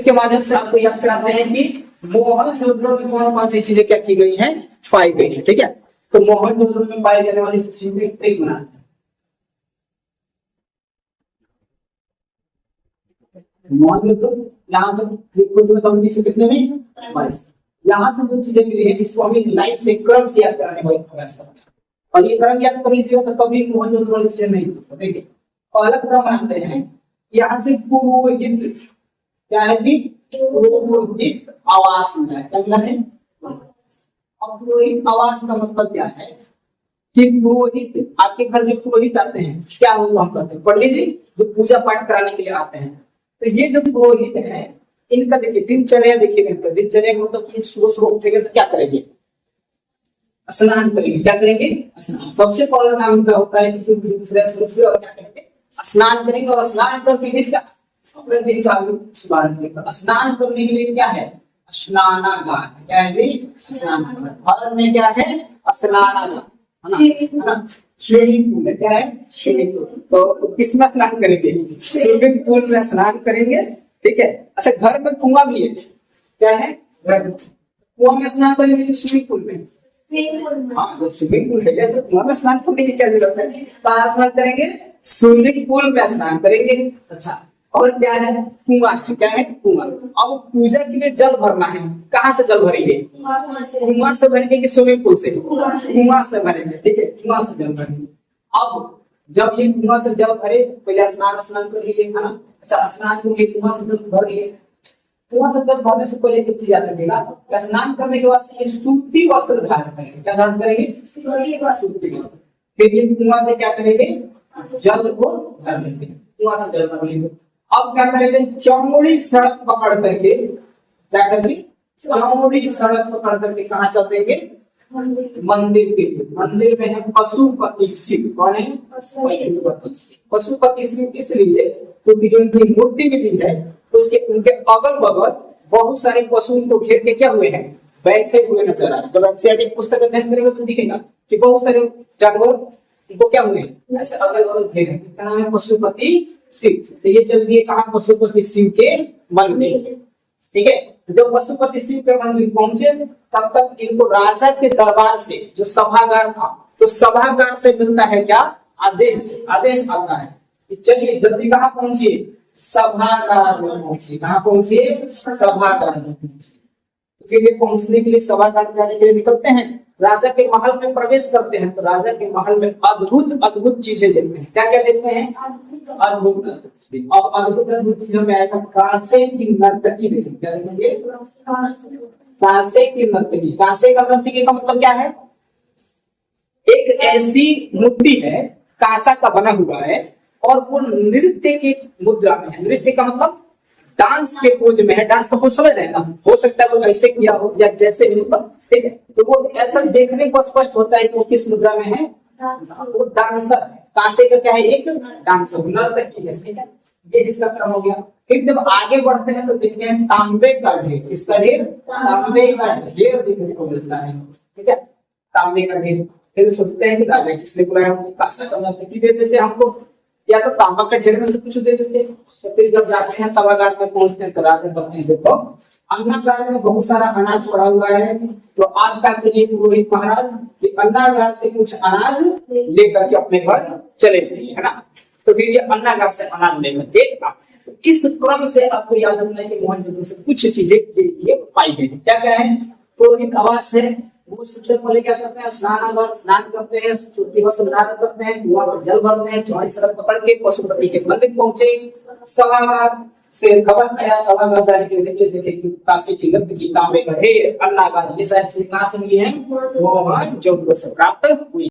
Trick के माध्यम से आपको याद कराते हैं कि मोहनजोदड़ो में कौन कौन सी चीजें क्या की गई हैं, पाई गई हैं। ठीक है, तो मोहनजोदड़ो में पाई जाने वाली चीजों की ट्रिक बनाते हैं। मोहनजोदड़ो यहाँ से कितने में 22, यहाँ से जो चीजें मिली है इसको हमें लाइन से क्रम से याद कराने का प्रयास करना है, और ये क्रम याद कर लीजिएगा तो कभी मोहनजोदड़ो वाली चीजें नहीं होती। देखिए पहला क्रम बनाते हैं, यहाँ से पुरोहित, क्या है जी, पुरोहित आवास मिला है, क्या मिला है। अब पुरोहित आवास का मतलब क्या है कि पुरोहित, आपके घर में पुरोहित आते हैं, क्या वो हम कहते हैं, पंडित जी जो पूजा पाठ कराने के लिए आते हैं। तो ये जो पुरोहित है इनका देखिए दिनचर्या, देखिए इनका दिनचर्या का मतलब कि सुबह सुबह उठेंगे तो क्या करेंगे, स्नान करेंगे। क्या करेंगे, स्नान। सबसे पहला काम इनका होता है कि फ्रेश और क्या करेंगे, स्नान करेंगे, और स्नान करके क्या अपने दिन का शुभारंभ करेंगे। स्नान करने के लिए क्या है, स्नानागार, क्या है जी, स्नानागार। भारत में क्या है, स्नानागार है ना, स्विमिंग पूल है, क्या है, स्विमिंग पूल। तो किसमें स्नान करेंगे, स्विमिंग पूल में स्नान करेंगे। ठीक है, अच्छा घर में कुआं भी है, क्या है, घर में कुआं में स्नान करेंगे, स्विमिंग पूल में। हाँ, तो स्विमिंग पूल है तो कुआं में स्नान करने की क्या जरूरत है, कहाँ स्नान करेंगे, स्विमिंग पूल में स्नान करेंगे। अच्छा, और क्या है, कुआं है, क्या है, कुआं। अब पूजा के लिए जल भरना है, कहाँ से जल भरेंगे, कुआं से भरेंगे कि स्विमिंग पूल से, कुआं से भरेंगे। ठीक है, कुआं से जल भरेंगे। अब जब ये कुआं से जल भरे, पहले स्नान कर लीजिए, है ना। अच्छा, स्नान करके कुआं से जल भर लिए, कुआं से जल भरने से पहले एक चीज याद रखिएगा, स्नान करने के बाद से ये सूती वस्त्र धारण करेंगे। क्या धारण करेंगे, सूती वस्त्र। फिर ये कुआं से क्या करेंगे, जल को भर लेंगे, कुआं से जल भर लेंगे। अब क्या करेंगे, चौड़ी सड़क पकड़ करके, क्या करेंगे, चौड़ी सड़क पकड़ करके कहाँ चल देंगे, मंदिर के लिए। मंदिर में है पशुपति शिव, कौन है, पशुपति शिव। पशुपति शिव इसलिए क्योंकि जो इनकी मूर्ति मिली है उसके उनके अगल बगल बहुत सारे पशु उनको घेर के क्या हुए हैं, बैठे हुए नजर आ रहे हैं। जब एनसीईआरटी की पुस्तक अध्ययन करेंगे तो दिखेगा कि बहुत सारे जानवर उनको क्या हुए, ऐसे अगल बगल घेरे। क्या नाम है, पशुपति शिव। तो ये चल दिए कहाँ, पशुपति शिव के मंदिर। ठीक है, जब पशुपति शिव के मंदिर पहुंचे तब तक इनको राजा के दरबार से, जो सभागार था, तो सभागार से मिलता है क्या, आदेश। आदेश आता है कि चलिए जल्दी कहाँ पहुंचिए, सभागार में पहुंचिए। कहाँ पहुंचिए, सभागार में पहुंचिए। फिर ये पहुंचने के लिए, सभागार जाने के लिए निकलते हैं, राजा के महल में प्रवेश करते हैं। तो राजा के महल में अद्भुत अद्भुत चीजें देखते हैं। क्या क्या देखते हैं, अद्भुत। और अद्भुत चीजों में आएगा कांसे की नर्तकी देखेंगे। क्या देखेंगे, कांसे की नर्तकी। कांसे का नर्तकी का मतलब क्या है, एक ऐसी मूर्ति है कांसा का बना हुआ है और वो नृत्य की मुद्रा में है। नृत्य का मतलब डांस के पोज में है। डांस का पोज समझ रहे हैं ना, हो सकता है वो ऐसे किया हो या जैसे भी हो, ठीक है। तो वो ऐसा देखने को स्पष्ट होता है कि वो किस मुद्रा में है, वो डांसर है। कांसे का क्या है, एक डांसर, नर्तकी है। ठीक है, ये इसका क्रम हो गया। फिर जब आगे बढ़ते हैं तो देखते हैं तांबे का ढेर। किसका ढेर, तांबे का ढेर देखने को मिलता है। ठीक है, तांबे का ढेर। फिर सोचते हैं कि राजा किसने बुलाया, कांसा का नर्तकी दे देते हमको, या तो तांबा का ढेर में से कुछ दे देते। तो फिर जब जाते हैं सभागार में पहुंचते हैं तो राजा कहते हैं देखो अन्नागार में बहुत सारा अनाज पड़ा हुआ है, तो आज का करिए पुरोहित महाराज ये अन्नागार से कुछ अनाज लेकर के अपने घर चले जाइए, है ना। तो फिर ये अन्नागार से अनाज लेकर के तो इस क्रम से आपको याद रखना है कि मोहनजोदड़ो से कुछ चीजें ये पाई गई। क्या क्या है, पुरोहित आवास है, वो सबसे पहले क्या करते हैं, स्नान करते हैं, सूती वस्त्र धारण करते हैं, कुआं में जल भरते हैं, चौड़ी सड़क पकड़ के पशुपति के मंदिर पहुंचे। सभागार से खबर आया, सभागार जाने के लिए देखे कि काशी की नर्तकी, तांबे का ढेर, अन्नागार, ये सारी चीजें कहाँ से मिली है, मोहनजोदड़ो से प्राप्त हुई।